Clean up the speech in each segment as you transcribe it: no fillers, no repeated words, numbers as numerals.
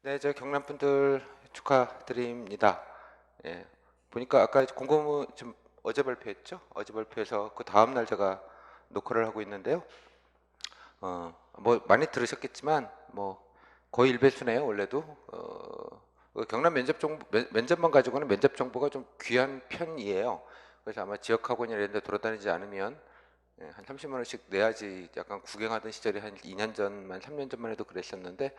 네, 저 경남 분들 축하드립니다. 예, 보니까 아까 공고문 좀 어제 발표했죠? 어제 발표해서 그 다음 날 제가 녹화를 하고 있는데요. 뭐 많이 들으셨겠지만 뭐 거의 일배수네요, 원래도. 그 경남 면접만 가지고는 면접 정보가 좀 귀한 편이에요. 그래서 아마 지역학원이나 이런 데 돌아다니지 않으면 한 30만 원씩 내야지 약간 구경하던 시절이 한 2년 전만 3년 전만 해도 그랬었는데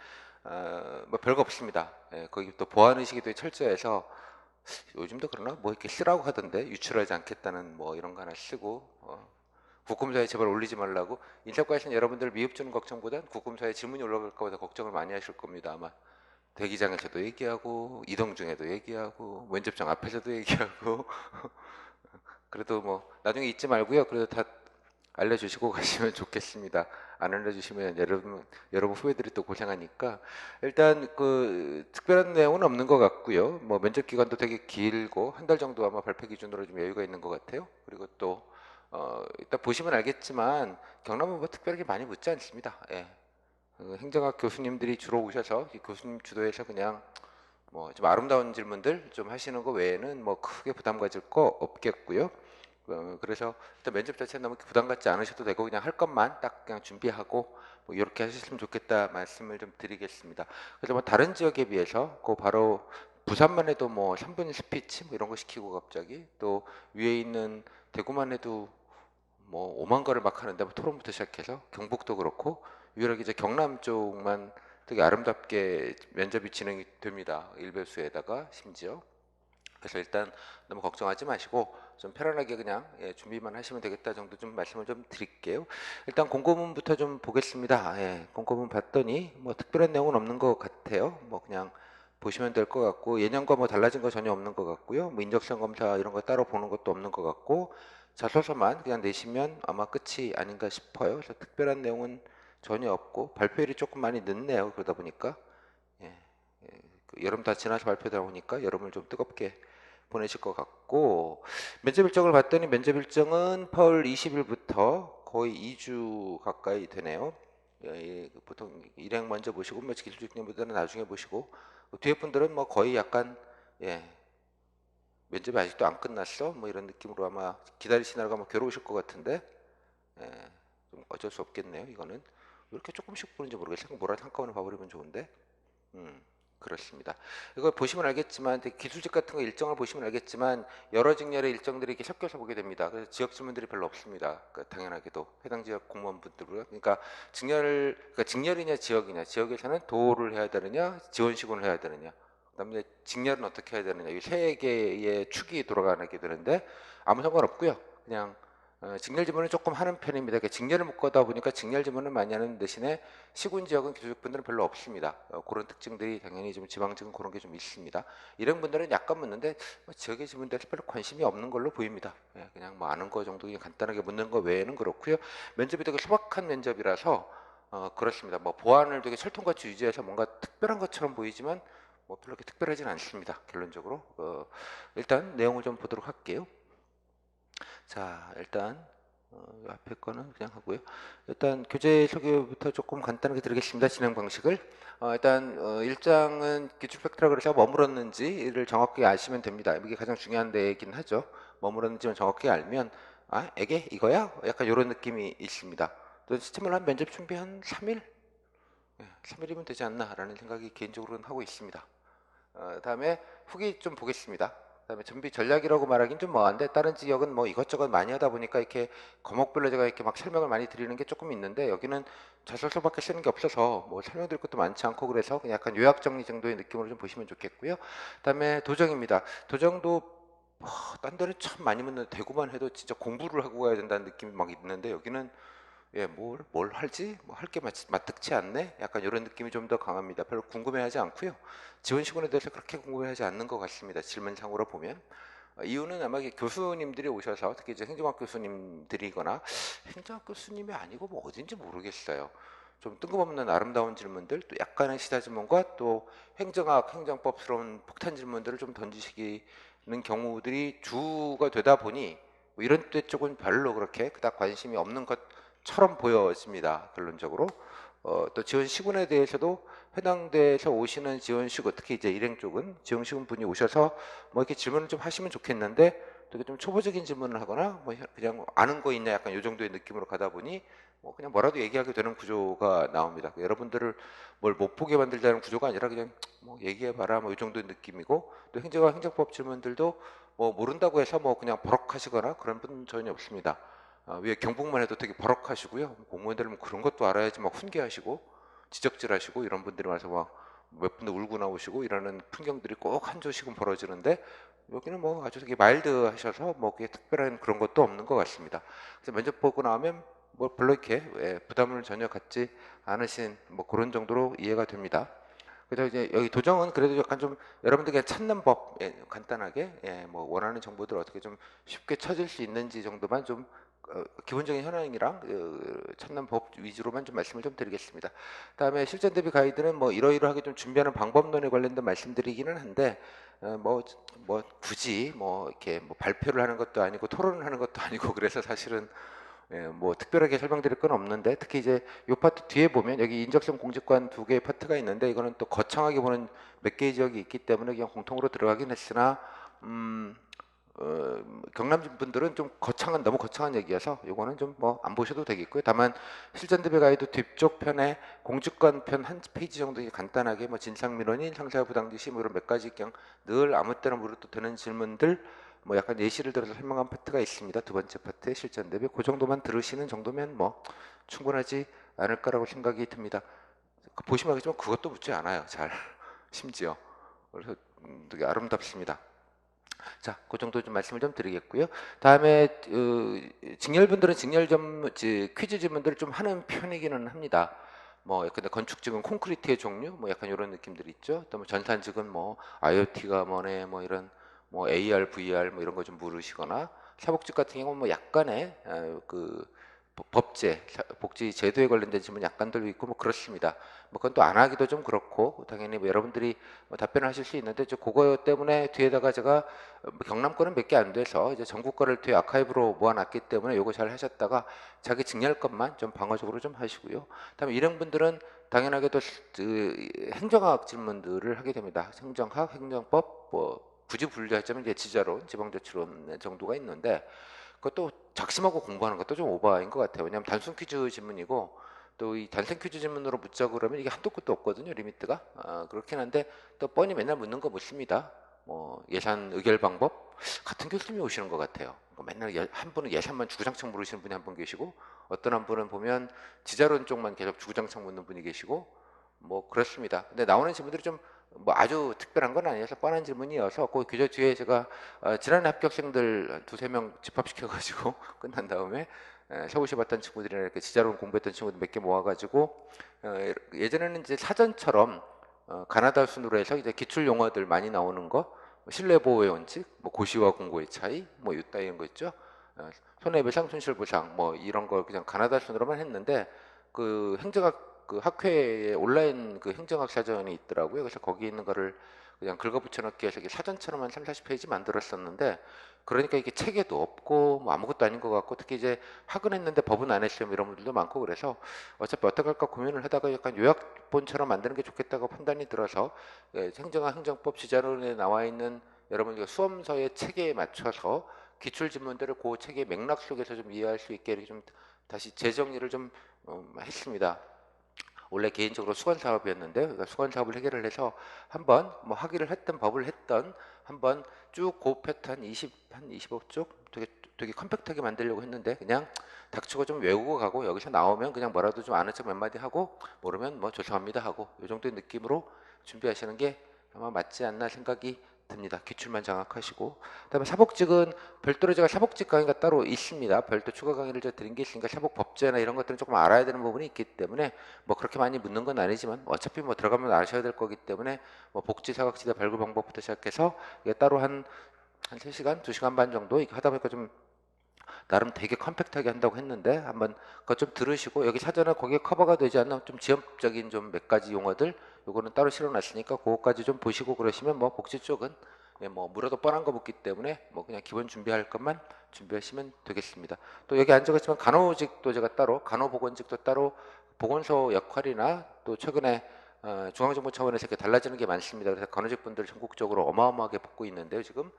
뭐 별거 없습니다. 거기 또 보안 의식이 되게 철저해서 요즘도 그러나 뭐 이렇게 쓰라고 하던데 유출하지 않겠다는 뭐 이런 거 하나 쓰고 국금사에 제발 올리지 말라고. 인사과에서는 여러분들 미흡 주는 걱정보단 국금사에 질문이 올라갈까 보다 걱정을 많이 하실 겁니다. 아마 대기장에서도 얘기하고 이동 중에도 얘기하고 면접장 앞에서도 얘기하고 그래도 뭐 나중에 잊지 말고요. 그래도 다 알려주시고 가시면 좋겠습니다. 안 알려주시면 여러분 후배들이 또 고생하니까 일단 그 특별한 내용은 없는 것 같고요. 뭐 면접 기간도 되게 길고 한 달 정도 아마 발표 기준으로 좀 여유가 있는 것 같아요. 그리고 또 일단 보시면 알겠지만 경남은 뭐 특별하게 많이 묻지 않습니다. 예. 그 행정학 교수님들이 주로 오셔서 이 교수님 주도해서 그냥 뭐 좀 아름다운 질문들 좀 하시는 거 외에는 뭐 크게 부담 가질 거 없겠고요. 그래서 일단 면접 자체는 너무 부담 갖지 않으셔도 되고 그냥 할 것만 딱 그냥 준비하고 뭐 이렇게 하셨으면 좋겠다 말씀을 좀 드리겠습니다. 그래서 뭐 다른 지역에 비해서 그 바로 부산만 해도 뭐 3분 스피치 뭐 이런 거 시키고 갑자기 또 위에 있는 대구만 해도 뭐 5만 거를 막 하는데 뭐 토론부터 시작해서 경북도 그렇고 유일하게 이제 경남 쪽만 되게 아름답게 면접이 진행이 됩니다. 일배수에다가 심지어. 그래서 일단 너무 걱정하지 마시고 좀 편안하게 그냥 준비만 하시면 되겠다 정도 좀 말씀을 좀 드릴게요. 일단 공고문부터 좀 보겠습니다. 공고문 봤더니 뭐 특별한 내용은 없는 것 같아요. 뭐 그냥 보시면 될 것 같고 예년과 뭐 달라진 거 전혀 없는 것 같고요. 뭐 인적성 검사 이런 거 따로 보는 것도 없는 것 같고 자소서만 그냥 내시면 아마 끝이 아닌가 싶어요. 그래서 특별한 내용은 전혀 없고 발표일이 조금 많이 늦네요. 그러다 보니까 예, 그 여름 다 지나서 발표다 보니까 여름을 좀 뜨겁게 보내실 것 같고 면접 일정을 봤더니 면접 일정은 8월 20일부터 거의 2주 가까이 되네요. 보통 일행 먼저 보시고 뭐 기술직 분들은 나중에 보시고 뒤에 분들은 뭐 거의 약간 예, 면접이 아직도 안 끝났어 뭐 이런 느낌으로 아마 기다리시느라고 아마 괴로우실 것 같은데 예, 좀 어쩔 수 없겠네요. 이거는 왜 이렇게 조금씩 보는지 모르겠어요. 뭐라 한꺼번에 봐버리면 좋은데 음, 그렇습니다. 이거 보시면 알겠지만 기술직 같은 거 일정을 보시면 알겠지만 여러 직렬의 일정들이 이렇게 섞여서 보게 됩니다. 그래서 지역 질문들이 별로 없습니다. 그러니까 당연하게도 해당 지역 공무원분들은 그러니까 직렬이냐 지역이냐 지역에서는 도를 해야 되느냐 지원 시군을 해야 되느냐 그다음에 직렬은 어떻게 해야 되느냐 이 세 개의 축이 돌아가게 되는데 아무 상관없고요. 그냥 직렬 지문을 조금 하는 편입니다. 그러니까 직렬을 묶어다 보니까 직렬 지문을 많이 하는 대신에 시군 지역은 교육분들은 별로 없습니다. 그런 특징들이 당연히 좀 지방직은 그런 게 좀 있습니다. 일행분들은 약간 묻는데 뭐 지역의 지문들에서 별로 관심이 없는 걸로 보입니다. 그냥 뭐 아는 거 정도 그냥 간단하게 묻는 거 외에는 그렇고요. 면접이 되게 소박한 면접이라서 그렇습니다. 뭐 보안을 되게 철통같이 유지해서 뭔가 특별한 것처럼 보이지만 뭐 별로 그렇게 특별하진 않습니다. 결론적으로 일단 내용을 좀 보도록 할게요. 자, 일단 앞에 거는 그냥 하고요. 일단 교재 소개부터 조금 간단하게 드리겠습니다. 진행 방식을. 일단 일장은 기출 팩트라 그래서 머물었는지를 정확히 아시면 됩니다. 이게 가장 중요한 데이긴 하죠. 머물었는지만 정확히 알면 아, 이게 이거야? 약간 이런 느낌이 있습니다. 또 시스템을 한 면접 준비 한 3일? 3일이면 되지 않나라는 생각이 개인적으로는 하고 있습니다. 다음에 후기 좀 보겠습니다. 그다음에 준비 전략이라고 말하긴 좀 뭐한데 다른 지역은 뭐 이것저것 많이 하다 보니까 이렇게 과목별로 제가 이렇게 막 설명을 많이 드리는 게 조금 있는데 여기는 자소서밖에 쓰는 게 없어서 뭐 설명드릴 것도 많지 않고 그래서 그냥 약간 요약 정리 정도의 느낌으로 좀 보시면 좋겠고요. 그다음에 도정입니다. 도정도 딴 데는 참 많이 묻는데 대구만 해도 진짜 공부를 하고 가야 된다는 느낌이 막 있는데 여기는 뭘 할지 뭐 할 게 마뜩치 않네. 약간 이런 느낌이 좀 더 강합니다. 별로 궁금해하지 않고요. 지원 시군에 대해서 그렇게 궁금해하지 않는 것 같습니다. 질문상으로 보면 이유는 아마 이게 교수님들이 오셔서 특히 이제 행정학 교수님들이거나 행정학 교수님이 아니고 뭐 어딘지 모르겠어요. 좀 뜬금없는 아름다운 질문들, 또 약간의 시사 질문과 또 행정학, 행정법스러운 폭탄 질문들을 좀 던지시는 경우들이 주가 되다 보니 뭐 이런 때 쪽은 별로 그렇게 그닥 관심이 없는 것처럼 보여집니다. 결론적으로. 또 지원 시군에 대해서도 해당돼서 오시는 지원 시군, 특히 이제 일행 쪽은 지원 시군 분이 오셔서 뭐 이렇게 질문을 좀 하시면 좋겠는데 되게 좀 초보적인 질문을 하거나 뭐 그냥 아는 거 있냐 약간 이 정도의 느낌으로 가다 보니 뭐 그냥 뭐라도 얘기하게 되는 구조가 나옵니다. 여러분들을 뭘 못 보게 만들자는 구조가 아니라 그냥 뭐 얘기해봐라 뭐 이 정도의 느낌이고, 또 행정과 행정법 질문들도 뭐 모른다고 해서 뭐 그냥 버럭하시거나 그런 분 전혀 없습니다. 위에 경북만 해도 되게 버럭하시고요. 공무원들은 그런 것도 알아야지 막 훈계하시고 지적질하시고 이런 분들이 와서 막 몇 분들 울고 나오시고 이러는 풍경들이 꼭 한 조씩은 벌어지는데, 여기는 뭐 아주 되게 마일드하셔서 뭐 그게 특별한 그런 것도 없는 것 같습니다. 그래서 면접 보고 나오면 뭐 별로 이렇게 부담을 전혀 갖지 않으신 뭐 그런 정도로 이해가 됩니다. 그래서 이제 여기 도정은 그래도 약간 좀 여러분들이 찾는 법, 간단하게 뭐 원하는 정보들 어떻게 좀 쉽게 찾을 수 있는지 정도만 좀 기본적인 현황이랑 찾는 법 위주로만 좀 말씀을 좀 드리겠습니다. 다음에 실전 대비 가이드는 뭐 이러이러하게 좀 준비하는 방법론에 관련된 말씀드리기는 한데 뭐 굳이 뭐 이렇게 뭐 발표를 하는 것도 아니고 토론을 하는 것도 아니고 그래서 사실은 뭐 특별하게 설명드릴 건 없는데, 특히 이제 이 파트 뒤에 보면 여기 인적성 공직관 두 개의 파트가 있는데 이거는 또 거창하게 보는 몇 개의 지역이 있기 때문에 그냥 공통으로 들어가긴 했으나 경남 분들은 좀 거창한 너무 거창한 얘기여서 이거는 좀 뭐 안 보셔도 되겠고요. 다만 실전 대비 가이드 뒤쪽 편에 공직관 편 한 페이지 정도 간단하게 뭐 진상민원인 상세와 부당지시 뭐 이런 몇 가지 그냥 늘 아무 때나 물어도 되는 질문들 뭐 약간 예시를 들어서 설명한 파트가 있습니다. 두 번째 파트의 실전 대비 그 정도만 들으시는 정도면 뭐 충분하지 않을까라고 생각이 듭니다. 보시면 알겠지만 그것도 묻지 않아요. 잘 심지어 그래서 되게 아름답습니다. 자, 그 정도 좀 말씀을 좀 드리겠고요. 다음에 직렬분들은 퀴즈 질문들을 좀 하는 편이기는 합니다. 뭐 근데 건축직은 콘크리트의 종류, 뭐 약간 이런 느낌들이 있죠. 또 뭐 전산직은 뭐 IoT가 뭐네, 뭐 이런 뭐 AR, VR 뭐 이런 거 좀 물으시거나, 사복직 같은 경우는 뭐 약간의 그 법제, 복지 제도에 관련된 질문 약간 들고 있고 뭐 그렇습니다. 뭐 그건 또 안 하기도 좀 그렇고 당연히 뭐 여러분들이 뭐 답변을 하실 수 있는데 저 그거 때문에 뒤에다가 제가 경남 거는 몇 개 안 돼서 이제 전국 거를 뒤에 아카이브로 모아놨기 때문에 요거 잘 하셨다가 자기 직렬 것만 좀 방어적으로 좀 하시고요. 다음에 일행분들은 당연하게도 행정학 질문들을 하게 됩니다. 행정학, 행정법, 뭐 굳이 분류하자면 이제 지자론, 지방자치론 정도가 있는데 그것도 작심하고 공부하는 것도 좀 오바인 것 같아요. 왜냐하면 단순 퀴즈 질문이고 또 이 단순 퀴즈 질문으로 묻자 그러면 이게 한도 끝도 없거든요. 리미트가. 그렇긴 한데 또 뻔히 맨날 묻는 거 묻습니다. 뭐 예산 의결 방법 같은 교수님이 오시는 것 같아요. 그러니까 맨날 한 분은 예산만 주구장창 물으시는 분이 한 분 계시고 어떤 한 분은 보면 지자론 쪽만 계속 주구장창 묻는 분이 계시고 뭐 그렇습니다. 근데 나오는 질문들이 좀 뭐 아주 특별한 건 아니어서 뻔한 질문이어서 그 교재 뒤에 제가 지난해 합격생들 두세 명 집합시켜가지고 끝난 다음에 서울시 봤던 친구들이나 이렇게 지자론 공부했던 친구들 몇 개 모아가지고 예전에는 이제 사전처럼 가나다 순으로 해서 이제 기출 용어들 많이 나오는 거, 뭐 신뢰보호의 원칙, 뭐 고시와 공고의 차이, 뭐 이따 이런 거 있죠. 손해배상, 손실보상, 뭐 이런 걸 그냥 가나다 순으로만 했는데 그 행정학 그 학회에 온라인 그 행정학 사전이 있더라고요. 그래서 거기 있는 거를 그냥 긁어붙여넣기 해서 사전처럼 한 3, 40페이지 만들었었는데 그러니까 이게 체계도 없고 뭐 아무것도 아닌 것 같고, 특히 이제 학은 했는데 법은 안 했어요 이런 분들도 많고, 그래서 어차피 어떻게 할까 고민을 하다가 약간 요약본처럼 만드는 게 좋겠다고 판단이 들어서 행정학 행정법 지자론에 나와 있는 여러분 수험서의 체계에 맞춰서 기출 질문들을 그 체계의 맥락 속에서 좀 이해할 수 있게 이렇게 좀 다시 재정리를 좀 했습니다. 원래 개인적으로 수건 사업이었는데 그러니까 수건 사업을 해결을 해서 한번 뭐 학위를 했던 법을 했던 한번 쭉 그 패턴 20한 25쪽 되게 컴팩트하게 만들려고 했는데 그냥 닥치고 좀 외우고 가고 여기서 나오면 그냥 뭐라도 좀 아는 척 몇 마디 하고 모르면 뭐 죄송합니다 하고 이 정도의 느낌으로 준비하시는 게 아마 맞지 않나 생각이 듭니다. 기출만 장악하시고, 그다음에 사복직은 별도로 제가 사복직 강의가 따로 있습니다. 별도 추가 강의를 제가 드린 게 있으니까 사복 법제나 이런 것들은 조금 알아야 되는 부분이 있기 때문에 뭐 그렇게 많이 묻는 건 아니지만 어차피 뭐 들어가면 아셔야 될 거기 때문에 뭐 복지 사각지대 발굴 방법부터 시작해서 이게 따로 한 3시간, 2시간 반 정도 이렇게 하다 보니까 좀 나름 되게 컴팩트하게 한다고 했는데 한번 그거 좀 들으시고 여기 사전에 거기에 커버가 되지 않는 좀 지역적인 좀 몇 가지 용어들 요거는 따로 실어놨으니까 그거까지 좀 보시고 그러시면 뭐 복지 쪽은 뭐 물어도 뻔한 거 묻기 때문에 뭐 그냥 기본 준비할 것만 준비하시면 되겠습니다. 또 여기 안 적었지만 간호직도 제가 따로 간호보건직도 따로 보건소 역할이나 또 최근에 중앙정부 차원에서 이렇게 달라지는 게 많습니다. 그래서 간호직 분들 전국적으로 어마어마하게 뽑고 있는데요. 지금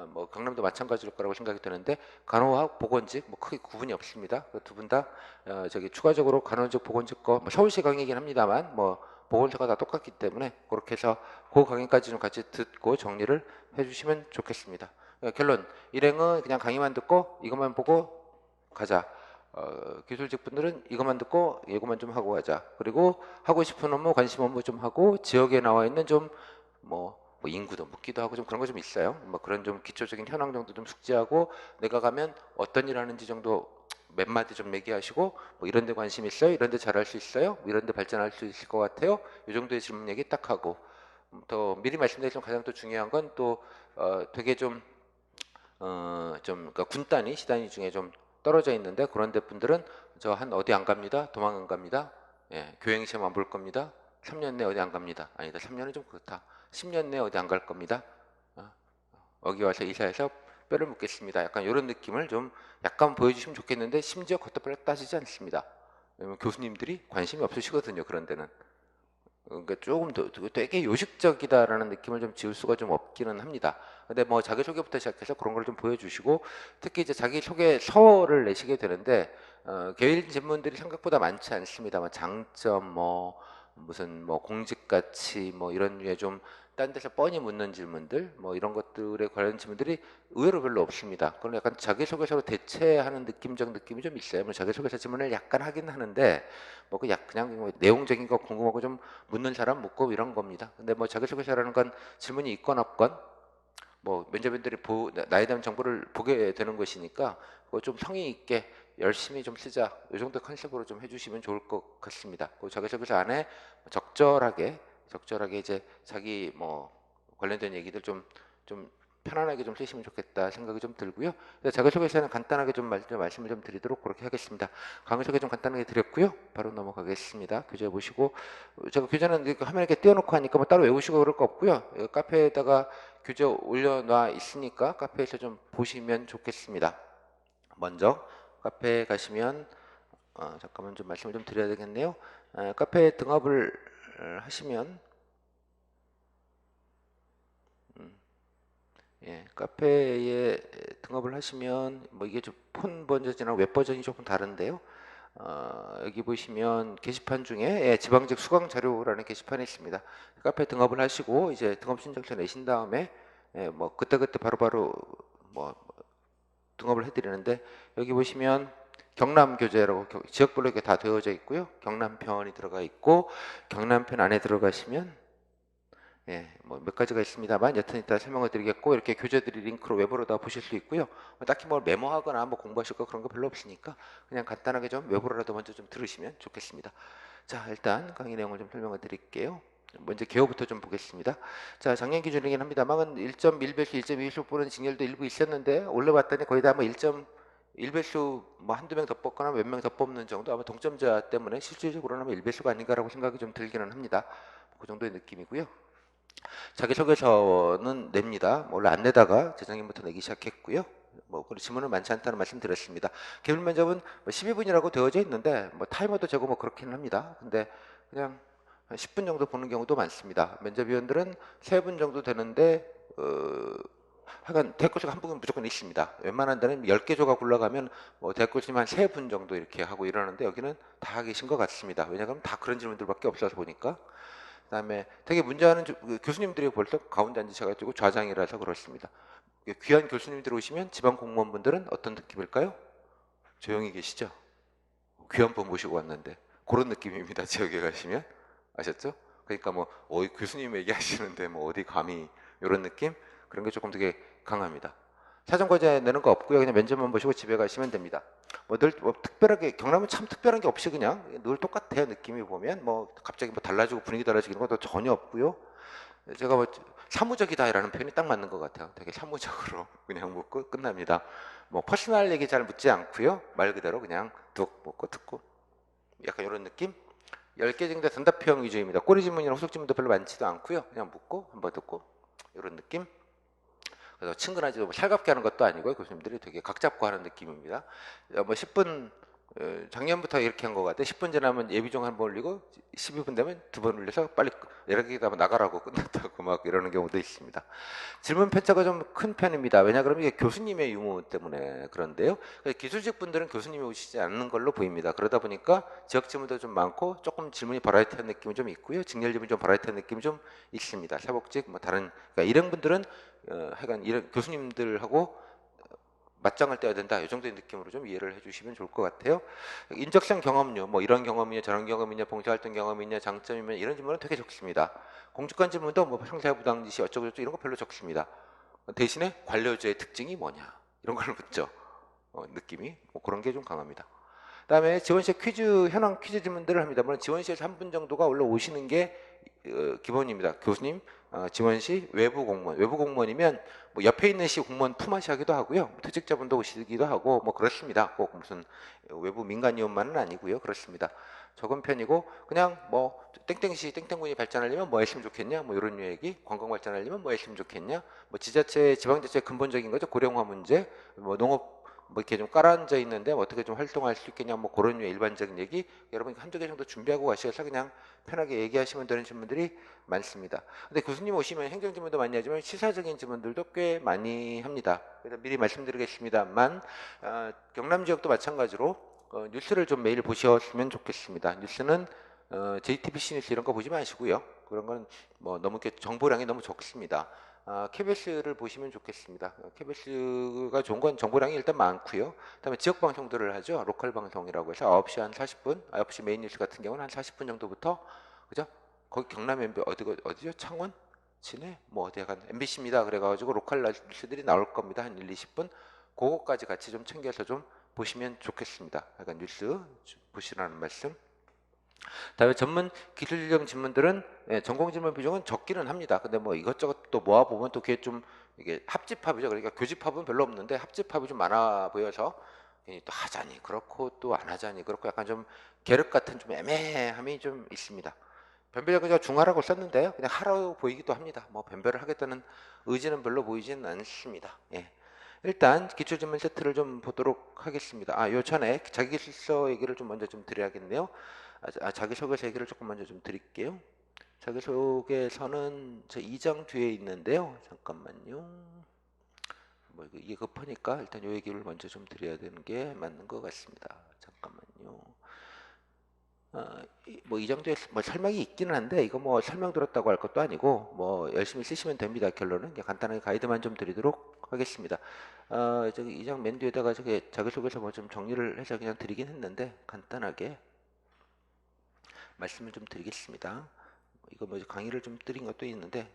뭐 경남도 마찬가지일 거라고 생각이 드는데 간호학 보건직 뭐 크게 구분이 없습니다. 그 두 분 다 저기 추가적으로 간호직 보건직 거 뭐 서울시 강의이긴 합니다만 뭐 보건소가 다 똑같기 때문에 그렇게 해서 그 강의까지 좀 같이 듣고 정리를 해주시면 좋겠습니다. 결론 일행은 그냥 강의만 듣고 이것만 보고 가자. 기술직 분들은 이것만 듣고 이것만 좀 하고 가자. 그리고 하고 싶은 업무, 관심 업무 좀 하고 지역에 나와 있는 좀 뭐 인구도 묻기도 하고 좀 그런 거 좀 있어요. 뭐 그런 좀 기초적인 현황 정도 좀 숙지하고 내가 가면 어떤 일 하는지 정도 몇 마디 좀 얘기하시고 뭐 이런 데 관심 있어요? 이런 데 잘할 수 있어요? 뭐 이런 데 발전할 수 있을 것 같아요? 이 정도의 질문 얘기 딱 하고 더 미리 말씀드리면 가장 또 중요한 건 또 되게 그러니까 군단위, 시단위 중에 좀 떨어져 있는데 그런 데 분들은 저 한 어디 안 갑니다. 도망 안 갑니다. 예, 교행 시험 안 볼 겁니다. 3년 내 어디 안 갑니다. 아니다. 3년은 좀 그렇다. 10년 내 어디 안 갈 겁니다. 여기 와서 이사해서 뼈를 묻겠습니다. 약간 이런 느낌을 좀 약간 보여주시면 좋겠는데 심지어 겉도 별로 따지지 않습니다. 왜냐면 교수님들이 관심이 없으시거든요. 그런 데는. 그러니까 조금 더 되게 요식적이다라는 느낌을 좀 지울 수가 좀 없기는 합니다. 근데 뭐 자기소개부터 시작해서 그런 걸 좀 보여주시고 특히 이제 자기소개 서를 내시게 되는데 개인 질문들이 생각보다 많지 않습니다. 뭐 장점 뭐 무슨 뭐 공직 가치 뭐 이런 류의 좀 딴 데서 뻔히 묻는 질문들 뭐 이런 것들에 관련 질문들이 의외로 별로 없습니다. 그런 약간 자기소개서로 대체하는 느낌이 좀 있어요. 뭐 자기소개서 질문을 약간 하긴 하는데 뭐 그냥 뭐 내용적인 거 궁금하고 좀 묻는 사람 묻고 이런 겁니다. 근데 뭐 자기소개서라는 건 질문이 있건 없건 뭐 면접인들이 나에 대한 정보를 보게 되는 것이니까 그거 좀 성의 있게 열심히 좀 쓰자. 이 정도 컨셉으로 좀 해주시면 좋을 것 같습니다. 그 자기소개서 안에 적절하게 이제 자기 뭐 관련된 얘기들 좀 편안하게 좀 쓰시면 좋겠다 생각이 좀 들고요. 자기소개서는 간단하게 좀 말씀을 좀 드리도록 그렇게 하겠습니다. 강의 소개 좀 간단하게 드렸고요. 바로 넘어가겠습니다. 교재 보시고 제가 교재는 이렇게 화면에 이렇게 띄워놓고 하니까 뭐 따로 외우시고 그럴 거 없고요. 카페에다가 교재 올려놔 있으니까 카페에서 좀 보시면 좋겠습니다. 먼저 카페에 가시면 잠깐만 좀 말씀을 좀 드려야 되겠네요. 카페에 등업을 하시면 예, 카페에 등업을 하시면 뭐 이게 좀 폰 버전이랑 웹 버전이 조금 다른데요. 여기 보시면 게시판 중에 지방직 수강 자료라는 게시판이 있습니다. 카페 등업을 하시고 이제 등업 신청서 내신 다음에 뭐 그때그때 바로바로 뭐 등업을 해드리는데 여기 보시면 경남 교재라고 지역별로 이렇게 다 되어져 있고요. 경남편이 들어가 있고 경남편 안에 들어가시면 뭐 몇 가지가 있습니다만 여튼 이따 설명을 드리겠고 이렇게 교재들이 링크로 웹으로 다 보실 수 있고요. 딱히 뭘 메모하거나 뭐 공부하실 거 그런 거 별로 없으니까 그냥 간단하게 좀 웹으로라도 먼저 좀 들으시면 좋겠습니다. 자, 일단 강의 내용을 좀 설명을 드릴게요. 먼저 개요부터 좀 보겠습니다. 자, 작년 기준이긴 합니다만 1.1배수, 1.2배수 보는 직렬도 일부 있었는데 올려봤더니 거의 다 뭐 1배수 뭐 한두 명 더 뽑거나 몇 명 더 뽑는 정도 아마 동점자 때문에 실질적으로는 1배수가 아닌가라고 생각이 좀 들기는 합니다. 그 정도의 느낌이고요. 자기소개서는 냅니다. 원래 안 내다가 재작년부터 내기 시작했고요. 뭐 그런 질문은 많지 않다는 말씀 드렸습니다. 개별 면접은 12분이라고 되어져 있는데 뭐 타이머도 재고 뭐 그렇기는 합니다. 근데 그냥 10분 정도 보는 경우도 많습니다. 면접위원들은 3분 정도 되는데 하여간 대학교수가 한 분은 무조건 있습니다. 웬만한 데는 10개 조각 굴러가면 뭐 대학교수님 한 3분 정도 이렇게 하고 이러는데 여기는 다 계신 것 같습니다. 왜냐하면 다 그런 질문들밖에 없어서 보니까. 그다음에 되게 문제하는 교수님들이 벌써 가운데 앉으셔가지고 좌장이라서 그렇습니다. 귀한 교수님들 오시면 지방 공무원분들은 어떤 느낌일까요? 조용히 계시죠? 귀한 분 모시고 왔는데 그런 느낌입니다. 지역에 가시면 아셨죠? 그러니까 뭐 교수님 얘기하시는데 뭐 어디 감히 이런 느낌 그런 게 조금 되게 강합니다. 사전 과제 내는 거 없고요. 그냥 면접만 보시고 집에 가시면 됩니다. 뭐 특별하게 경남은 참 특별한 게 없이 그냥 늘 똑같아요. 느낌이 보면 뭐 갑자기 뭐 달라지고 분위기 달라지는 것도 전혀 없고요. 제가 뭐 사무적이다라는 표현이 딱 맞는 것 같아요. 되게 사무적으로 그냥 묻고 끝납니다. 뭐 퍼스널 얘기 잘 묻지 않고요. 말 그대로 그냥 뚝 묻고 듣고 약간 이런 느낌? 10개 정도 단답형 위주입니다. 꼬리 질문이나 후속 질문도 별로 많지도 않고요. 그냥 묻고 한번 듣고 이런 느낌? 그래서 친근하지도 살갑게 하는 것도 아니고요. 교수님들이 되게 각 잡고 하는 느낌입니다. 뭐 10분 작년부터 이렇게 한 것 같아요. 10분 지나면 예비종 한 번 올리고 12분 되면 2번 올려서 빨리 이렇게 하면 나가라고 끝났다고 막 이러는 경우도 있습니다. 질문 편차가 좀 큰 편입니다. 왜냐 그러면 이게 교수님의 유무 때문에 그런데요. 기술직 분들은 교수님이 오시지 않는 걸로 보입니다. 그러다 보니까 지역 질문도 좀 많고 조금 질문이 버라이티한 느낌이 좀 있고요. 직렬 질문이 좀 버라이티한 느낌이 좀 있습니다. 사복직 뭐 다른 그러니까 일행분들은 하여간 이런 교수님들하고 맞짱을 떼야 된다. 이 정도의 느낌으로 좀 이해를 해주시면 좋을 것 같아요. 인적성 경험료, 뭐 이런 경험이냐 저런 경험이냐 봉사활동 경험이냐 장점이냐 이런 질문은 되게 적습니다. 공직관 질문도 뭐 형사부당지시 어쩌고저쩌고 이런 거 별로 적습니다. 대신에 관료제의 특징이 뭐냐 이런 걸 묻죠. 느낌이 뭐 그런 게 좀 강합니다. 그다음에 지원실 퀴즈 현황 퀴즈 질문들을 합니다. 물론 지원실에서 한 분 정도가 올라오시는 게 기본입니다. 교수님, 지원시 외부 공무원, 외부 공무원이면 뭐 옆에 있는 시 공무원 품앗이 하기도 하고요. 퇴직자분도 오시기도 하고 뭐 그렇습니다. 꼭 무슨 외부 민간위원만은 아니고요. 그렇습니다. 적은 편이고 그냥 뭐 땡땡시 땡땡군이 발전하려면 뭐 했으면 좋겠냐 뭐 이런 얘기, 관광 발전하려면 뭐 했으면 좋겠냐 뭐 지자체 지방자체 근본적인 거죠. 고령화 문제, 뭐 농업 뭐 이렇게 좀 깔아앉아 있는데 어떻게 좀 활동할 수 있겠냐 뭐 그런 류의 일반적인 얘기 여러분 한두 개 정도 준비하고 가셔서 그냥 편하게 얘기하시면 되는 질문들이 많습니다. 근데 교수님 오시면 행정 질문도 많이 하지만 시사적인 질문들도 꽤 많이 합니다. 그래서 미리 말씀드리겠습니다만 경남 지역도 마찬가지로 뉴스를 좀 매일 보셨으면 좋겠습니다. 뉴스는 JTBC 뉴스 이런 거 보지 마시고요. 그런 건 뭐 너무 이렇게 정보량이 너무 적습니다. KBS를 보시면 좋겠습니다. KBS가 좋은 건 정보량이 일단 많고요. 그다음에 지역 방송들을 하죠. 로컬 방송이라고 해서 9시 한 40분, 9시 메인 뉴스 같은 경우는 한 40분 정도부터 그죠? 거기 경남 MB 어디죠? 창원? 진해? 뭐 어디 약간 MBC입니다. 그래가지고 로컬 뉴스들이 나올 겁니다. 한 1, 20분. 그거까지 같이 좀 챙겨서 좀 보시면 좋겠습니다. 약간 뉴스 보시라는 말씀. 다음에 전문 기술적 질문들은 전공 질문 비중은 적기는 합니다. 근데 뭐 이것저것 또 모아 보면 또 그게 좀 이게 합집합이죠. 그러니까 교집합은 별로 없는데 합집합이 좀 많아 보여서 또 하자니 그렇고 또 안 하자니 그렇고 약간 좀 계륵 같은 좀 애매함이 좀 있습니다. 변별력 제가 중하라고 썼는데요. 그냥 하라고 보이기도 합니다. 뭐 변별을 하겠다는 의지는 별로 보이지는 않습니다. 예. 일단 기초질문 세트를 좀 보도록 하겠습니다. 요 전에 자기계실서 얘기를 좀 먼저 좀 드려야겠네요. 자기소개서 얘기를 조금 먼저 좀 드릴게요. 자기소개서는 저 2장 뒤에 있는데요. 잠깐만요. 뭐 이게 급하니까 일단 요 얘기를 먼저 좀 드려야 되는 게 맞는 것 같습니다. 잠깐만요. 뭐 이 정도의 뭐 설명이 있기는 한데 이거 뭐 설명 들었다고 할 것도 아니고 뭐 열심히 쓰시면 됩니다. 결론은 그냥 간단하게 가이드만 좀 드리도록 하겠습니다. 저기 이 장 맨 뒤에다가 저기 자기소개서 뭐 좀 정리를 해서 그냥 드리긴 했는데 간단하게 말씀을 좀 드리겠습니다. 이거 뭐 강의를 좀 드린 것도 있는데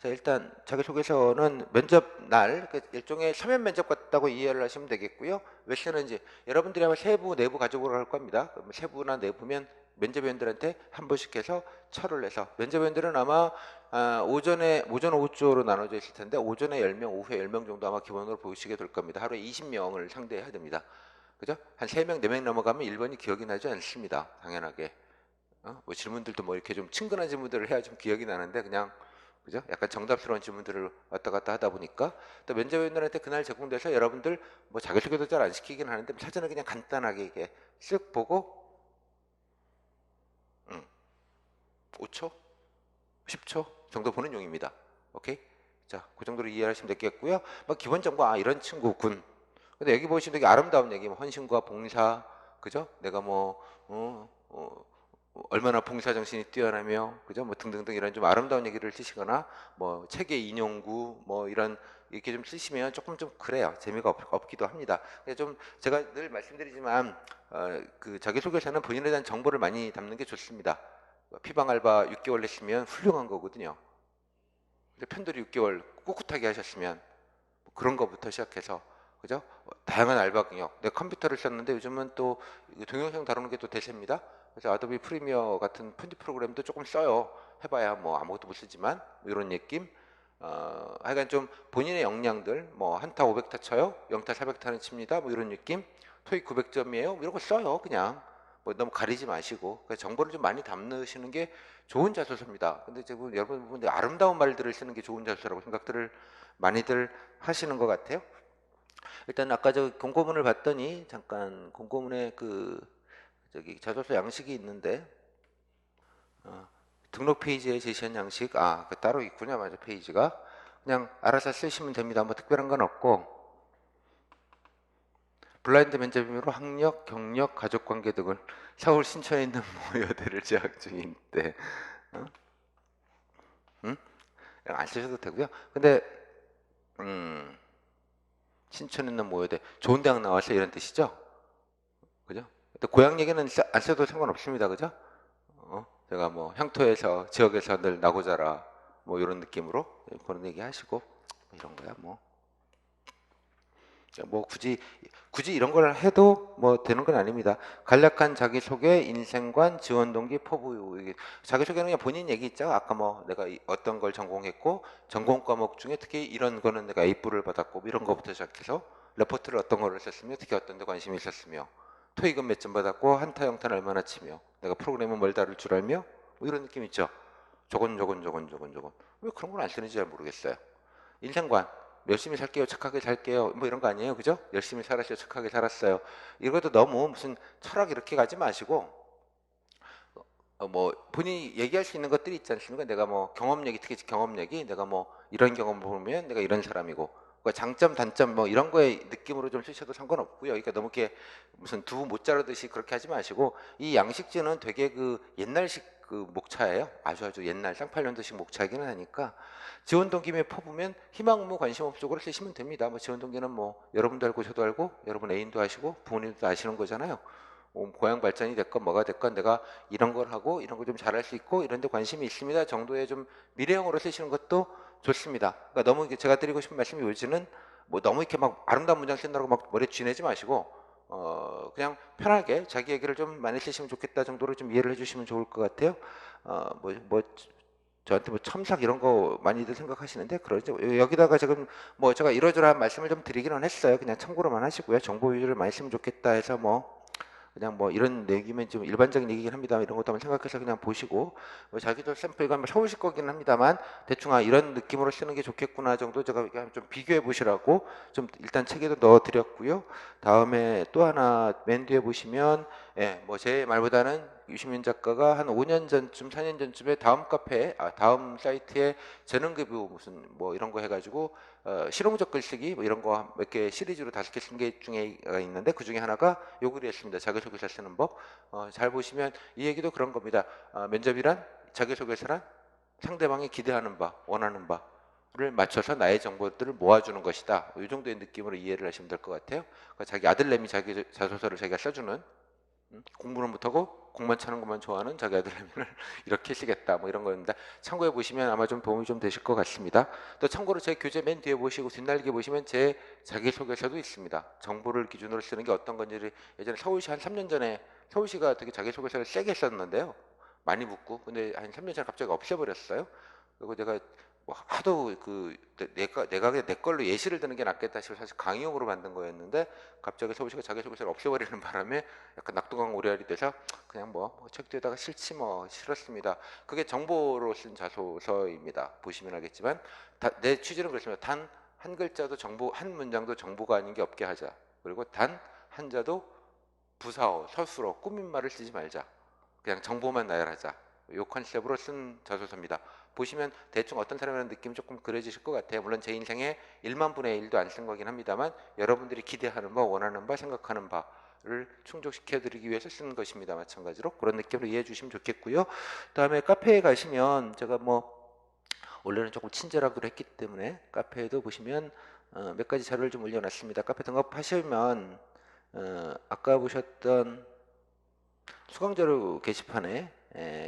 자 일단 자기소개서는 면접 날 일종의 서면 면접 같다고 이해를 하시면 되겠고요. 왜 쓰는지 여러분들이 아마 세부 내부 가족으로 할 겁니다. 세부나 내부면 면접위원들한테 한 번씩 해서 철을 내서 면접위원들은 아마 오전 오후로 나눠져 있을 텐데 오전에 10명 오후에 10명 정도 아마 기본으로 보시게 될 겁니다. 하루에 20명을 상대해야 됩니다. 그죠? 한 3명 4명 넘어가면 1번이 기억이 나지 않습니다. 당연하게 뭐 질문들도 뭐 이렇게 좀 친근한 질문들을 해야 좀 기억이 나는데 그냥 그죠? 약간 정답스러운 질문들을 왔다 갔다 하다 보니까 또 면접위원들한테 그날 제공돼서 여러분들 뭐 자기소개도 잘 안 시키긴 하는데 사전에 그냥 간단하게 이게 쓱 보고 5초, 10초 정도 보는 용입니다. 오케이? 자, 그 정도로 이해하시면 되겠고요. 뭐 기본 정보 이런 친구군. 근데 여기 보시면 되게 아름다운 얘기, 뭐 헌신과 봉사, 그죠? 내가 뭐 얼마나 봉사 정신이 뛰어나며 그죠 뭐 등등등 이런 좀 아름다운 얘기를 쓰시거나 뭐 책의 인용구 뭐 이런 이렇게 좀 쓰시면 조금 좀 그래요 재미가 없기도 합니다. 좀 제가 늘 말씀드리지만 그 자기소개서는 본인에 대한 정보를 많이 담는 게 좋습니다. 피방 알바 6개월 했으면 훌륭한 거거든요. 근데 편들이 6개월 꿋꿋하게 하셨으면 뭐 그런 거부터 시작해서 그죠? 다양한 알바 경력. 내가 컴퓨터를 썼는데 요즘은 또 동영상 다루는 게 또 대세입니다. 그래서 아도비 프리미어 같은 편집 프로그램도 조금 써요. 해봐야 뭐 아무것도 못 쓰지만 뭐 이런 느낌. 하여간 좀 본인의 역량들 뭐 한타 500타 쳐요. 0타 400타는 칩니다. 뭐 이런 느낌. 토익 900점이에요. 뭐 이런 거 써요. 그냥 뭐 너무 가리지 마시고 정보를 좀 많이 담으시는 게 좋은 자소서입니다. 근데 지금 여러분 아름다운 말들을 쓰는 게 좋은 자소서라고 생각들을 많이들 하시는 것 같아요. 일단 아까 저 공고문을 봤더니 잠깐 공고문에 그 저기 자소서 양식이 있는데 어, 등록 페이지에 제시한 양식 그 따로 있군요. 맞아 페이지가 그냥 알아서 쓰시면 됩니다. 뭐 특별한 건 없고 블라인드 면접으로 학력, 경력, 가족관계 등을 서울 신천에 있는 모여대를 재학 중인데 어? 응? 그냥 안 쓰셔도 되고요. 근데 신천에 있는 모여대 좋은 대학 나와서 이런 뜻이죠? 그죠? 근데 고향 얘기는 안 써도 상관없습니다. 그죠? 제가 뭐 향토에서 지역에서 늘 나고 자라 뭐 이런 느낌으로 그런 얘기 하시고 이런 거야 뭐 굳이 이런 걸 해도 뭐 되는 건 아닙니다. 간략한 자기소개, 인생관, 지원 동기, 포부. 자기소개는 그냥 본인 얘기 있죠. 아까 뭐 내가 어떤 걸 전공했고 전공 과목 중에 특히 이런 거는 내가 A뿔을 받았고 뭐 이런 거부터 시작해서 레포트를 어떤 거를 썼으며 특히 어떤 데 관심이 있었으며 토익은 몇 점 받았고 한타 영타는 얼마나 치며 내가 프로그램은 뭘 다룰 줄 알며 뭐 이런 느낌 있죠. 저건 왜 그런 걸 안 쓰는지 잘 모르겠어요. 인생관 열심히 살게요, 착하게 살게요, 뭐 이런 거 아니에요, 그죠? 열심히 살았어요, 착하게 살았어요. 이것도 너무 무슨 철학 이렇게 가지 마시고 뭐 본인이 얘기할 수 있는 것들이 있지 않습니까? 내가 뭐 경험 얘기, 특히 경험 얘기, 내가 뭐 이런 경험을 보면 내가 이런 사람이고 그러니까 장점, 단점 뭐 이런 거에 느낌으로 좀 쓰셔도 상관없고요. 그러니까 너무 이렇게 무슨 두부 못 자르듯이 그렇게 하지 마시고 이 양식지는 되게 그 옛날식 그 목차예요. 아주 옛날 쌍팔년도식 목차이기는 하니까 지원 동기에 퍼보면 희망 의무 관심 없쪽으로 쓰시면 됩니다. 뭐 지원 동기는 뭐 여러분도 알고 저도 알고 여러분 애인도 아시고 부모님도 아시는 거잖아요. 고향 발전이 됐건 뭐가 됐건 내가 이런 걸 하고 이런 걸 좀 잘할 수 있고 이런 데 관심이 있습니다 정도의 좀 미래형으로 쓰시는 것도 좋습니다. 그러니까 너무 제가 드리고 싶은 말씀이 요즘은 뭐 너무 이렇게 막 아름다운 문장 쓴다고 막 머리에 쥐내지 마시고 그냥 편하게 자기 얘기를 좀 많이 쓰시면 좋겠다 정도로 좀 이해를 해주시면 좋을 것 같아요. 뭐 저한테 뭐 첨삭 이런 거 많이들 생각하시는데 그러죠. 여기다가 지금 뭐 제가 이러저러한 말씀을 좀 드리기는 했어요. 그냥 참고로만 하시고요. 정보 위주를 많이 쓰면 좋겠다 해서 뭐 그냥 뭐 이런 얘기면 좀 일반적인 얘기긴 합니다. 이런 것도 한번 생각해서 그냥 보시고 뭐 자기도 샘플 이건 뭐 서울시 거기는 합니다만 대충 이런 느낌으로 쓰는 게 좋겠구나 정도 제가 그냥 좀 비교해 보시라고 좀 일단 책에도 넣어 드렸고요. 다음에 또 하나 맨 뒤에 보시면 뭐 제 말보다는 유시민 작가가 한 5년 전쯤 4년 전쯤에 다음 카페 다음 사이트에 재능 기부 무슨 뭐 이런 거 해가지고 실용적 글쓰기 뭐 이런 거 몇 개 시리즈로 5개 쓴 게 중에 있는데 그 중에 하나가 요 글이었습니다. 자기소개서 쓰는 법. 잘 보시면 이 얘기도 그런 겁니다. 면접이란 자기소개서란 상대방이 기대하는 바, 원하는 바를 맞춰서 나의 정보들을 모아주는 것이다. 이 정도의 느낌으로 이해를 하시면 될 것 같아요. 그러니까 자기 아들내미 자기 자소서를 자기가 써주는 공부는 못하고 공만 차는 것만 좋아하는 자기 아들내미를 이렇게 쓰겠다 뭐 이런 거입니다. 참고해 보시면 아마 좀 도움이 좀 되실 것 같습니다. 또 참고로 제 교재 맨 뒤에 보시고 뒷날개 보시면 제 자기소개서도 있습니다. 정보를 기준으로 쓰는 게 어떤 건지를 예전에 서울시 한 3년 전에 서울시가 되게 자기소개서를 세게 썼는데요. 많이 묻고 근데 한 3년 전에 갑자기 없애버렸어요. 그리고 내가 뭐 하도 그 내가 그냥 내 걸로 예시를 드는 게 낫겠다 싶어 사실 강의용으로 만든 거였는데 갑자기 서울시가 자기소개서를 없애버리는 바람에 약간 낙동강 오리알이 돼서 그냥 책 뒤에다가 싫지 뭐 싫었습니다. 그게 정보로 쓴 자소서입니다. 보시면 알겠지만 내 취지는 그렇습니다. 단 한 글자도 정보 한 문장도 정보가 아닌 게 없게 하자. 그리고 단 한자도 부사어 서술어 꾸민 말을 쓰지 말자. 그냥 정보만 나열하자. 요 컨셉으로 쓴 자소서입니다. 보시면 대충 어떤 사람이라는 느낌이 조금 그려지실 것 같아요. 물론 제 인생에 1만 분의 1도 안 쓴 거긴 합니다만 여러분들이 기대하는 바, 원하는 바, 생각하는 바를 충족시켜 드리기 위해서 쓴 것입니다. 마찬가지로 그런 느낌으로 이해해 주시면 좋겠고요. 다음에 카페에 가시면 제가 뭐 원래는 조금 친절하기로 했기 때문에 카페에도 보시면 몇 가지 자료를 좀 올려놨습니다. 카페 등록하시면 아까 보셨던 수강자료 게시판에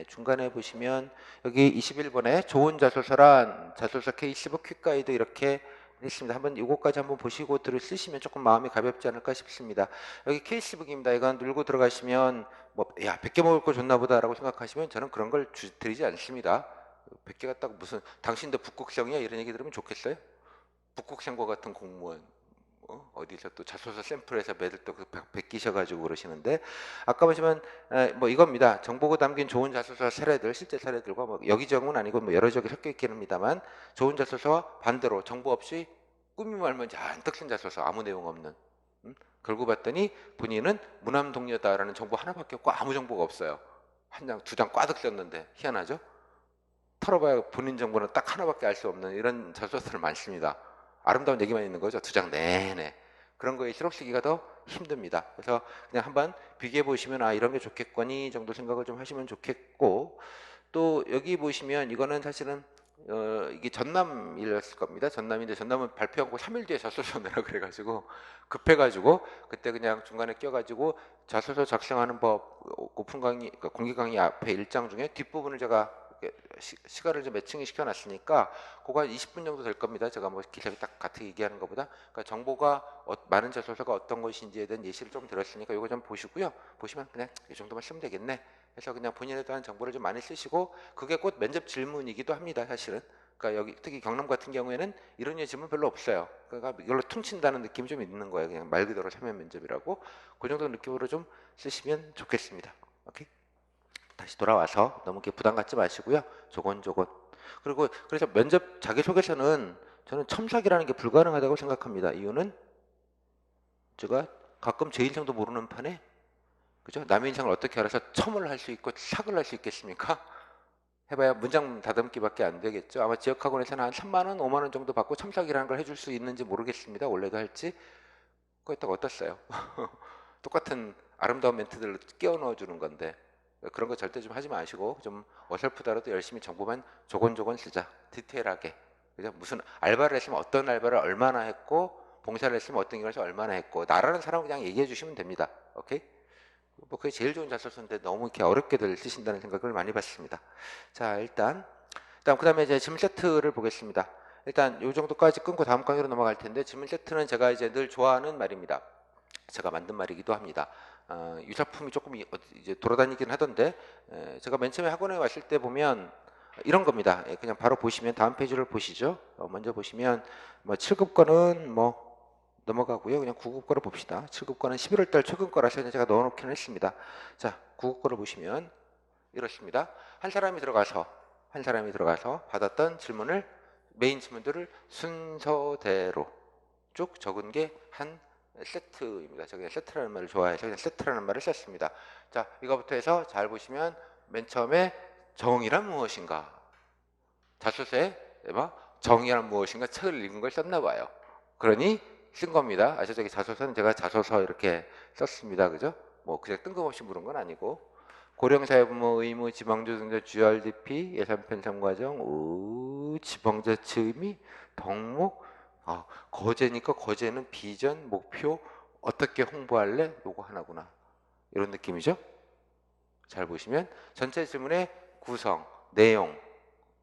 중간에 보시면 여기 21번에 좋은 자소서란 자소서 케이스북 퀵가이드 이렇게 했습니다. 한번 이거까지 한번 보시고 쓰시면 조금 마음이 가볍지 않을까 싶습니다. 여기 케이스북입니다. 이건 눌고 들어가시면 야 100개 먹을 거 줬나 보다라고 생각하시면 저는 그런 걸 드리지 않습니다. 100개 갖다가 무슨 당신도 북극성이야 이런 얘기 들으면 좋겠어요? 북극성과 같은 공무원 어디서 또 자소서 샘플에서 매들 또 베끼셔가지고 그러시는데 아까 보시면 뭐 이겁니다. 정보가 담긴 좋은 자소서 사례들 실제 사례들과 뭐 여기저기는 아니고 뭐 여러 적이 섞여 있긴 합니다만 좋은 자소서와 반대로 정보 없이 꾸미면 알면 잔뜩 쓴 자소서 아무 내용 없는. 걸고 봤더니 본인은 무남 동료다라는 정보 하나밖에 없고 아무 정보가 없어요. 한 장, 두 장 꽈득 썼는데 희한하죠? 털어봐야 본인 정보는 딱 하나밖에 알 수 없는 이런 자소서들 많습니다. 아름다운 얘기만 있는 거죠. 두 장 내내. 그런 거에 실록쓰기가 더 힘듭니다. 그래서 그냥 한번 비교해 보시면 아 이런 게 좋겠거니 정도 생각을 좀 하시면 좋겠고 또 여기 보시면 이거는 사실은 이게 전남이었을 겁니다. 전남인데 전남은 발표하고 3일 뒤에 자소서 내라 그래가지고 급해가지고 그때 그냥 중간에 껴가지고 자소서 작성하는 법 오픈 강의, 그러니까 공개 강의 앞에 일장 중에 뒷부분을 제가 시간을 좀 매칭이 시켜놨으니까 그거 한 20분 정도 될 겁니다. 제가 뭐 기사에 딱 같이 얘기하는 것보다 그러니까 정보가 많은 자소서가 어떤 것인지에 대한 예시를 좀 들었으니까 이거 좀 보시고요. 보시면 그냥 이 정도만 쓰면 되겠네. 그래서 그냥 본인에 대한 정보를 좀 많이 쓰시고 그게 곧 면접 질문이기도 합니다. 사실은. 그러니까 여기 특히 경남 같은 경우에는 이런 류의 질문 별로 없어요. 그러니까 이걸로 퉁친다는 느낌이 좀 있는 거예요. 그냥 말 그대로 사면 면접이라고. 그 정도 느낌으로 좀 쓰시면 좋겠습니다. 오케이? 다시 돌아와서 너무 이렇게 부담 갖지 마시고요. 조곤조곤. 그리고 그래서 면접 자기소개서는 저는 첨삭이라는 게 불가능하다고 생각합니다. 이유는 제가 가끔 제 인생도 모르는 판에 그죠? 남의 인생을 어떻게 알아서 첨을 할 수 있고 삭을 할 수 있겠습니까? 해봐야 문장 다듬기밖에 안 되겠죠. 아마 지역학원에서는 한 3만 원, 5만 원 정도 받고 첨삭이라는 걸 해줄 수 있는지 모르겠습니다. 원래도 할지. 그거 딱 어떻어요? 똑같은 아름다운 멘트들을 끼워 넣어주는 건데 그런 거 절대 좀 하지 마시고 좀 어설프더라도 열심히 정보만 조곤조곤 쓰자. 디테일하게. 그죠? 무슨 알바를 했으면 어떤 알바를 얼마나 했고 봉사를 했으면 어떤 일을 해서 얼마나 했고 나라는 사람은 그냥 얘기해 주시면 됩니다. 오케이? 뭐 그게 제일 좋은 자소서인데 너무 이렇게 어렵게들 쓰신다는 생각을 많이 받습니다. 자 일단 그다음에 이제 질문 세트를 보겠습니다. 일단 이 정도까지 끊고 다음 강의로 넘어갈 텐데 질문 세트는 제가 이제 늘 좋아하는 말입니다. 제가 만든 말이기도 합니다. 유사품이 조금 이제 돌아다니긴 하던데 제가 맨 처음에 학원에 왔을 때 보면 이런 겁니다. 예, 그냥 바로 보시면 다음 페이지를 보시죠. 먼저 보시면 뭐 7급 거는 뭐 넘어가고요. 그냥 9급 거를 봅시다. 7급 거는 11월 달 최근 거라서 제가 넣어놓기는 했습니다. 자, 9급 거를 보시면 이렇습니다. 한 사람이 들어가서 받았던 질문을 메인 질문들을 순서대로 쭉 적은 게 한 세트입니다. 제가 세트라는 말을 좋아해서 그냥 세트라는 말을 썼습니다. 자, 이거부터 해서 잘 보시면 맨 처음에 정의란 무엇인가? 자소서에 정의란 무엇인가 책을 읽은 걸 썼나 봐요. 그러니 쓴 겁니다. 저기 자소서는 제가 자소서 이렇게 썼습니다. 그죠? 뭐 그냥 뜬금없이 물은 건 아니고 고령사회부모 의무 지방조정자 GRDP 예산 편성 과정 지방자치 의미 덕목 거제니까 거제는 비전 목표 어떻게 홍보할래? 요거 하나구나. 이런 느낌이죠? 잘 보시면 전체 질문의 구성, 내용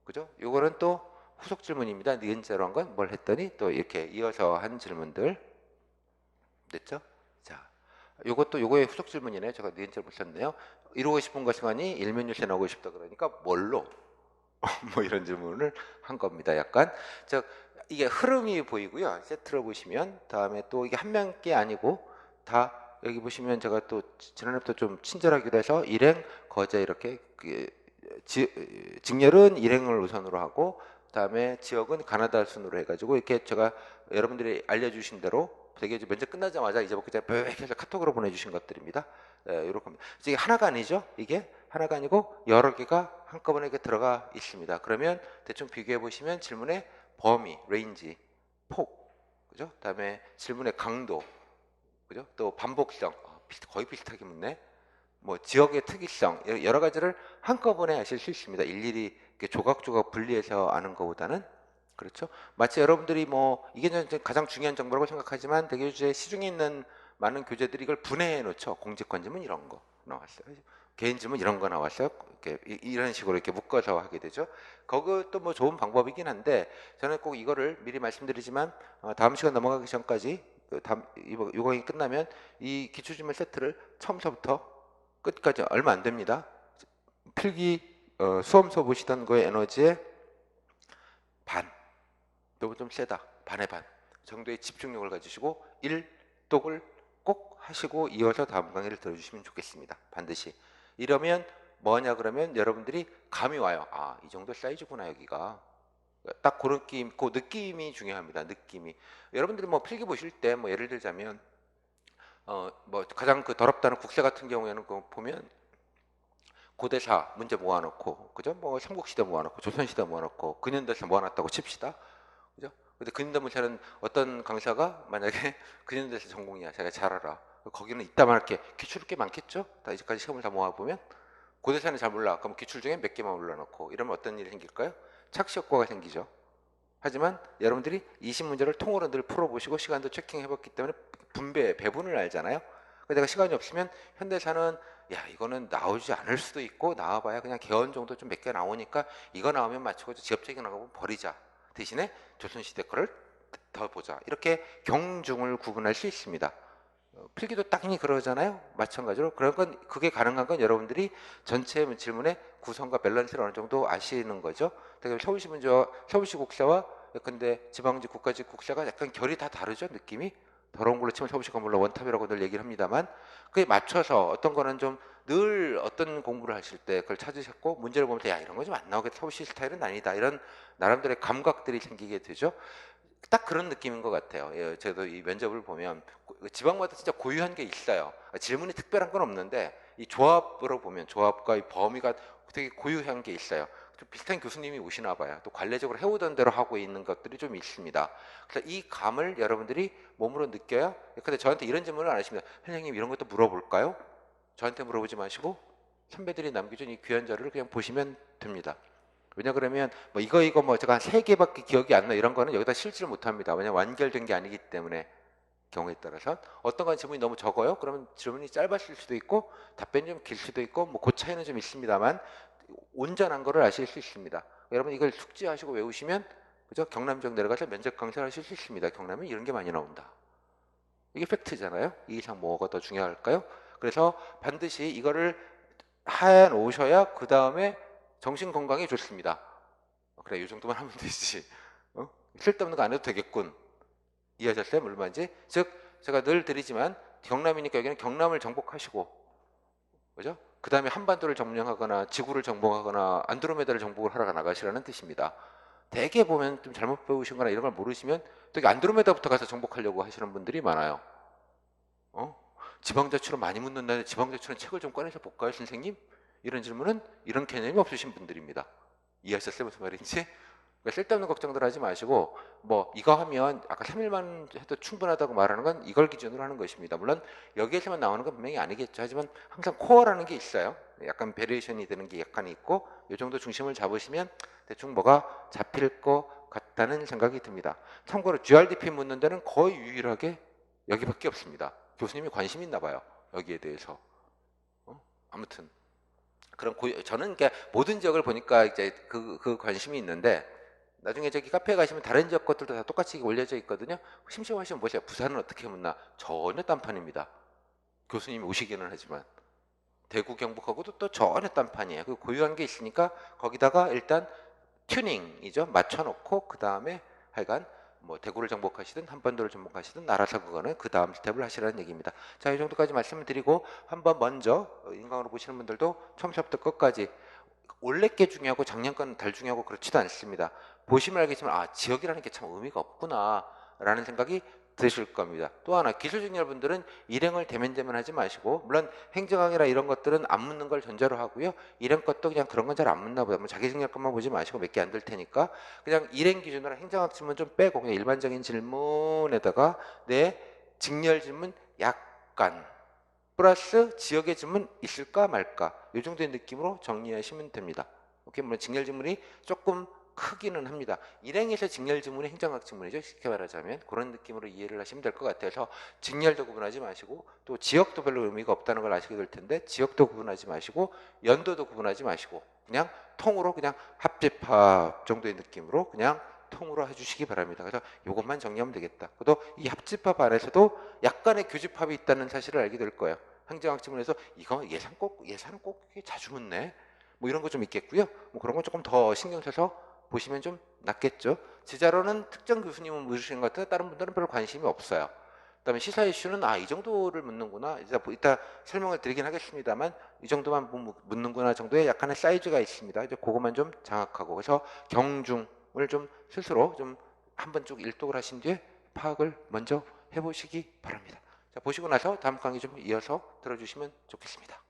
그죠? 요거는 또 후속 질문입니다. 니은자로 한 건 뭘 했더니 또 이렇게 이어서 한 질문들 됐죠? 자, 요거의 후속 질문이네요. 제가 니은자로 못 썼네요. 이루고 싶은 것이 아니 일면유세 나오고 싶다 그러니까 뭘로? 뭐 이런 질문을 한 겁니다. 약간 즉 이게 흐름이 보이고요. 세트로 보시면 다음에 또 이게 한 명께 아니고 다 여기 보시면 제가 또 지난해부터 좀 친절하기로 해서 일행 거제 이렇게 직렬은 일행을 우선으로 하고 그다음에 지역은 가나다 순으로 해가지고 이렇게 제가 여러분들이 알려주신 대로 되게 이제 면접 끝나자마자 이제 그냥 빽해서 카톡으로 보내주신 것들입니다. 이렇게 겁니다. 이게 하나가 아니죠. 이게 하나가 아니고 여러 개가 한꺼번에 이렇게 들어가 있습니다. 그러면 대충 비교해 보시면 질문의 범위, 레인지, 폭, 그죠? 그다음에 질문의 강도, 그죠? 또 반복성, 거의 비슷하게 묻네. 뭐 지역의 특이성 여러 가지를 한꺼번에 아실 수 있습니다. 일일이 조각조각 분리해서 아는 것보다는 그렇죠. 마치 여러분들이 뭐 이게 가장 중요한 정보라고 생각하지만 대교주의 시중에 있는 많은 교재들이 이걸 분해해 놓죠. 공직권 질문 이런 거 나왔어요. 개인 질문 이런 거 나왔어요. 이렇게 이런 식으로 이렇게 묶어서 하게 되죠. 그것도 뭐 좋은 방법이긴 한데 저는 꼭 이거를 미리 말씀드리지만 다음 시간 넘어가기 전까지 이거 강의 끝나면 이 기초질문 세트를 처음서부터 끝까지 얼마 안 됩니다. 필기 수험서 보시던 거의 에너지의 반, 또 좀 세다. 반의 반 정도의 집중력을 가지시고 1독을 꼭 하시고 이어서 다음 강의를 들어주시면 좋겠습니다. 반드시. 이러면 뭐냐 그러면 여러분들이 감이 와요. 이 정도 사이즈구나 여기가. 딱 그 느낌이 중요합니다. 느낌이. 여러분들이 뭐 필기 보실 때 뭐 예를 들자면 뭐 가장 그 더럽다는 국사 같은 경우에는 그 보면 고대사 문제 모아놓고 그죠? 뭐 삼국시대 모아놓고 조선시대 모아놓고 근현대사 모아놨다고 칩시다. 그죠? 근데 근현대문사는 어떤 강사가 만약에 근현대사 전공이야, 자기가 잘 알아. 거기는 이따만 게 기출을 꽤 많겠죠? 다 이제까지 시험을 다 모아보면 고대사는 잘 몰라. 그럼 기출 중에 몇 개만 올려놓고 이러면 어떤 일이 생길까요? 착시 효과가 생기죠. 하지만 여러분들이 20문제를 통으로 늘 풀어보시고 시간도 체킹해봤기 때문에 배분을 알잖아요. 내가 시간이 없으면 현대사는 야 이거는 나오지 않을 수도 있고 나와봐야 그냥 개헌 정도 좀 몇 개 나오니까 이거 나오면 맞추고 지엽적인 나오면 버리자. 대신에 조선시대 거를 더 보자. 이렇게 경중을 구분할 수 있습니다. 필기도 딱히 그러잖아요. 마찬가지로 그런 건 그게 가능한 건 여러분들이 전체 질문의 구성과 밸런스를 어느 정도 아시는 거죠. 서울시 문제와 서울시 국사와 근데 지방지 국가직 국사가 약간 결이 다 다르죠. 느낌이 더러운 걸로 치면 서울시가 물론 원탑이라고 늘 얘기를 합니다만 그에 맞춰서 어떤 거는 좀 늘 어떤 공부를 하실 때 그걸 찾으셨고 문제를 보면서 야 이런 거 좀 안 나오겠다. 서울시 스타일은 아니다. 이런 나름대로의 감각들이 생기게 되죠. 딱 그런 느낌인 것 같아요. 예, 저도 이 면접을 보면 지방마다 진짜 고유한 게 있어요. 질문이 특별한 건 없는데 이 조합으로 보면 조합과 이 범위가 되게 고유한 게 있어요. 좀 비슷한 교수님이 오시나 봐요. 또 관례적으로 해오던 대로 하고 있는 것들이 좀 있습니다. 그래서 이 감을 여러분들이 몸으로 느껴야. 근데 저한테 이런 질문을 안 하십니다. 선생님 이런 것도 물어볼까요? 저한테 물어보지 마시고 선배들이 남겨준 이 귀한 자료를 그냥 보시면 됩니다. 왜냐 그러면 뭐 이거 뭐 제가 한 3개밖에 기억이 안 나 이런 거는 여기다 실지를 못합니다. 왜냐 완결된 게 아니기 때문에 경우에 따라서 어떤 건 질문이 너무 적어요. 그러면 질문이 짧았을 수도 있고 답변이 좀 길 수도 있고 뭐 그 차이는 좀 있습니다만 온전한 거를 아실 수 있습니다. 여러분 이걸 숙지하시고 외우시면 그죠? 경남 지역 내려가서 면접 강사를 하실 수 있습니다. 경남에 이런 게 많이 나온다. 이게 팩트잖아요. 이 이상 뭐가 더 중요할까요? 그래서 반드시 이거를 해 놓으셔야 그 다음에 정신 건강에 좋습니다. 그래 이 정도만 하면 되지. 쓸데없는 거 안 해도 되겠군. 이해하셨어요? 무슨 말인지? 즉 제가 늘 드리지만 경남이니까 여기는 경남을 정복하시고 그죠? 그 다음에 한반도를 점령하거나 지구를 정복하거나 안드로메다를 정복을 하러 나가시라는 뜻입니다. 대개 보면 좀 잘못 배우신 거나 이런 걸 모르시면 되게 안드로메다부터 가서 정복하려고 하시는 분들이 많아요. 지방자치로 많이 묻는다는데 지방자치는 책을 좀 꺼내서 볼까요 선생님? 이런 질문은 이런 개념이 없으신 분들입니다. 이해하셨어요? 무슨 말인지? 그러니까 쓸데없는 걱정들 하지 마시고 뭐 이거 하면 아까 3일만 해도 충분하다고 말하는 건 이걸 기준으로 하는 것입니다. 물론 여기에서만 나오는 건 분명히 아니겠죠. 하지만 항상 코어라는 게 있어요. 약간 베리에이션이 되는 게 약간 있고 이 정도 중심을 잡으시면 대충 뭐가 잡힐 것 같다는 생각이 듭니다. 참고로 GRDP 묻는 데는 거의 유일하게 여기밖에 없습니다. 교수님이 관심 있나 봐요. 여기에 대해서. 아무튼 그런 저는 그러니까 모든 지역을 보니까 이제 그 관심이 있는데 나중에 저기 카페에 가시면 다른 지역 것들도 다 똑같이 올려져 있거든요. 심심하시면 보세요. 부산은 어떻게 묻나? 전혀 딴판입니다. 교수님이 오시기는 하지만 대구 경북하고도 또 전혀 딴판이에요. 그 고유한 게 있으니까 거기다가 일단 튜닝이죠. 맞춰놓고 그 다음에 하여간 뭐 대구를 정복하시든 한반도를 정복하시든 알아서 그거는 그 다음 스텝을 하시라는 얘기입니다. 자, 이 정도까지 말씀을 드리고 한번 먼저 인강으로 보시는 분들도 처음부터 끝까지 올해 게 중요하고 작년 거는 덜 중요하고 그렇지도 않습니다. 보시면 알겠지만 아 지역이라는 게 참 의미가 없구나 라는 생각이 드실 겁니다. 또 하나 기술직렬 분들은 일행을 대면대면 하지 마시고 물론 행정학이나 이런 것들은 안 묻는 걸 전제로 하고요. 일행 것도 그냥 그런 건 잘 안 묻나 보다. 뭐 자기직렬 것만 보지 마시고 몇 개 안 될 테니까 그냥 일행 기준으로 행정학 질문 좀 빼고 그냥 일반적인 질문에다가 내 직렬 질문 약간 플러스 지역의 질문 있을까 말까 이 정도의 느낌으로 정리하시면 됩니다. 오케이, 물론 직렬 질문이 조금 크기는 합니다. 일행에서 직렬 질문이 행정학 질문이죠. 쉽게 말하자면 그런 느낌으로 이해를 하시면 될 것 같아서 직렬도 구분하지 마시고 또 지역도 별로 의미가 없다는 걸 아시게 될 텐데 지역도 구분하지 마시고 연도도 구분하지 마시고 그냥 통으로 그냥 합집합 정도의 느낌으로 그냥 통으로 해주시기 바랍니다. 그래서 이것만 정리하면 되겠다. 또 이 합집합 안에서도 약간의 교집합이 있다는 사실을 알게 될 거예요. 행정학 지문에서 이거 예산은 꼭 자주 묻네. 뭐 이런 거 좀 있겠고요. 뭐 그런 거 조금 더 신경 써서 보시면 좀 낫겠죠. 지자로는 특정 교수님은 묻으시는 것 같은데 다른 분들은 별로 관심이 없어요. 그다음에 시사 이슈는 이 정도를 묻는구나. 이따 설명을 드리긴 하겠습니다만 이 정도만 묻는구나 정도의 약간의 사이즈가 있습니다. 이제 그것만 좀 장악하고 그래서 경중 공금을 좀 스스로 좀 한번 쭉 일독을 하신 뒤에 파악을 먼저 해보시기 바랍니다. 자, 보시고 나서 다음 강의 좀 이어서 들어주시면 좋겠습니다.